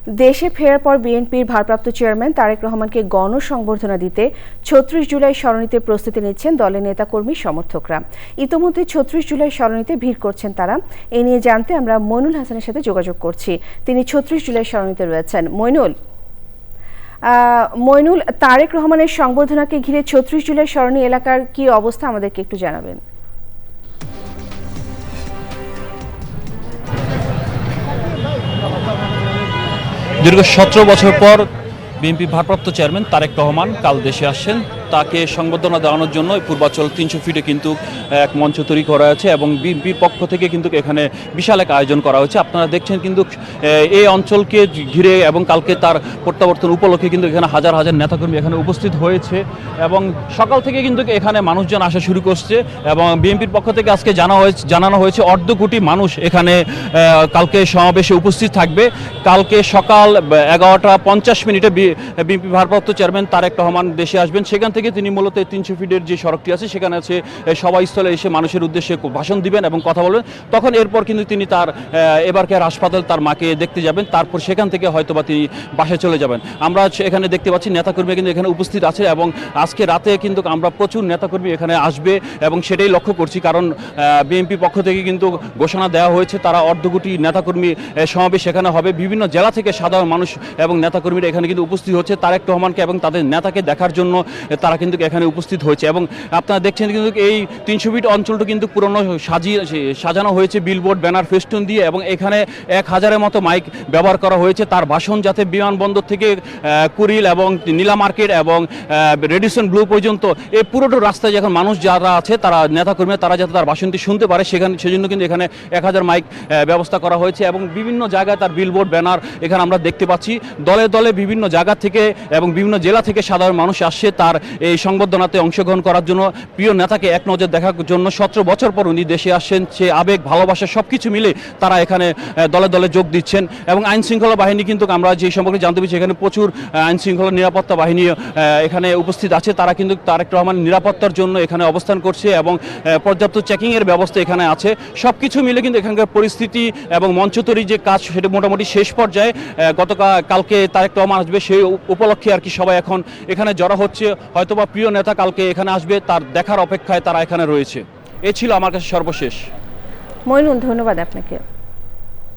দেশে ফেরার পর বিএনপির ভারপ্রাপ্ত চেয়ারম্যান তারেক রহমানকে গণসংবর্ধনা দিতে ৩৬ জুলাই সরণিতে প্রস্তুতি নিচ্ছেন দলের নেতাকর্মী সমর্থকরা। ইতোমধ্যে ৩৬ জুলাই সরণিতে ভিড় করছেন তারা। এ নিয়ে জানতে আমরা মইনুল হাসানের সাথে যোগাযোগ করছি। তিনি ৩৬ জুলাই সরণিতে রয়েছেন। মইনুল, তারেক রহমানের সংবর্ধনাকে ঘিরে ৩৬ জুলাই সরণি এলাকার কি অবস্থা আমাদেরকে একটু জানাবেন। দীর্ঘ ১৭ বছর পর বিএনপি ভারপ্রাপ্ত চেয়ারম্যান তারেক রহমান কাল দেশে আসছেন। তাকে সংবর্ধনা দেওয়ানোর জন্য পূর্বাচল ৩০০ ফিটে কিন্তু এক মঞ্চ তৈরি করা হয়েছে এবং বিএনপির পক্ষ থেকে কিন্তু এখানে বিশাল এক আয়োজন করা হয়েছে। আপনারা দেখছেন কিন্তু এই অঞ্চলকে ঘিরে এবং কালকে তার প্রত্যাবর্তন উপলক্ষে কিন্তু এখানে হাজার হাজার নেতাকর্মী এখানে উপস্থিত হয়েছে এবং সকাল থেকে কিন্তু এখানে মানুষজন আসা শুরু করছে এবং বিএনপির পক্ষ থেকে আজকে জানানো হয়েছে ১.৫ কোটি মানুষ এখানে কালকে সমাবেশে উপস্থিত থাকবে। কালকে সকাল ১১টা ৫০ বিএনপি ভারপ্রাপ্ত চেয়ারম্যান তারেক রহমান দেশে আসবেন। সেখান থেকে তিনি মূলত ৩০০ ফিটের যে সড়কটি আছে সেখানে আছে সভাস্থলে এসে মানুষের উদ্দেশ্যে ভাষণ দিবেন এবং কথা বলবেন। তখন এরপর কিন্তু তিনি তার এবারকার হাসপাতাল তার মাকে দেখতে যাবেন। তারপর সেখান থেকে হয়তোবা তিনি বাসায় চলে যাবেন। আমরা এখানে দেখতে পাচ্ছি নেতাকর্মী কিন্তু এখানে উপস্থিত আছে এবং আজকে রাতে কিন্তু আমরা প্রচুর নেতাকর্মী এখানে আসবে এবং সেটাই লক্ষ্য করছি, কারণ বিএনপি পক্ষ থেকে কিন্তু ঘোষণা দেওয়া হয়েছে তারা ১.৫ কোটি নেতাকর্মী সমাবেশ সেখানে হবে। বিভিন্ন জেলা থেকে সাধারণ মানুষ এবং নেতাকর্মীরা এখানে কিন্তু উপস্থিত হচ্ছে তারেক রহমানকে এবং তাদের নেতাকে দেখার জন্য। তারা কিন্তু এখানে উপস্থিত হয়েছে এবং আপনারা দেখছেন কিন্তু এই ৩০০ ফিট অঞ্চলটা কিন্তু পুরনো সাজানো হয়েছে বিলবোর্ড ব্যানার ফেস্টুন দিয়ে এবং এখানে ১,০০০-এর মতো মাইক ব্যবহার করা হয়েছে। তার ভাষণ যাতে বিমানবন্দর থেকে কুড়িল এবং নীলা মার্কেট এবং রেডিসন ব্লু পর্যন্ত এই পুরোটো রাস্তায় যখন মানুষ যারা আছে তারা নেতাকর্মীরা তারা যাতে তার ভাষণটি শুনতে পারে সেজন্য কিন্তু এখানে ১,০০০ মাইক ব্যবস্থা করা হয়েছে এবং বিভিন্ন জায়গায় তার বিলবোর্ড ব্যানার এখানে আমরা দেখতে পাচ্ছি। দলে দলে বিভিন্ন জায়গা থেকে এবং বিভিন্ন জেলা থেকে সাধারণ মানুষ আসছে তার এই সংবর্ধনাতে অংশগ্রহণ করার জন্য। প্রিয় নেতাকে এক নজর দেখার জন্য ১৭ বছর পর উনি দেশে আসছেন। সে আবেগ ভালোবাসা সব কিছু মিলে তারা এখানে দলে দলে যোগ দিচ্ছেন এবং আইন শৃঙ্খলা বাহিনী কিন্তু আমরা যে সম্পর্কে জানতে পেরেছি এখানে প্রচুর আইন শৃঙ্খলা নিরাপত্তা বাহিনী এখানে উপস্থিত আছে। তারা কিন্তু তারেক রহমানের নিরাপত্তার জন্য এখানে অবস্থান করছে এবং পর্যাপ্ত চেকিংয়ের ব্যবস্থা এখানে আছে। সব কিছু মিলে কিন্তু এখানকার পরিস্থিতি এবং মঞ্চ তৈরির যে কাজ সেটা মোটামুটি শেষ পর্যায়ে। কালকে তারেক রহমান আসবে সেই উপলক্ষে আর কি সবাই এখন এখানে জড়ো হচ্ছে। হয়তোবা প্রিয় নেতা কালকে এখানে আসবে তার দেখার অপেক্ষায় তারা এখানে রয়েছে। এ ছিল আমার কাছে সর্বশেষ। মইনুল, ধন্যবাদ আপনাকে।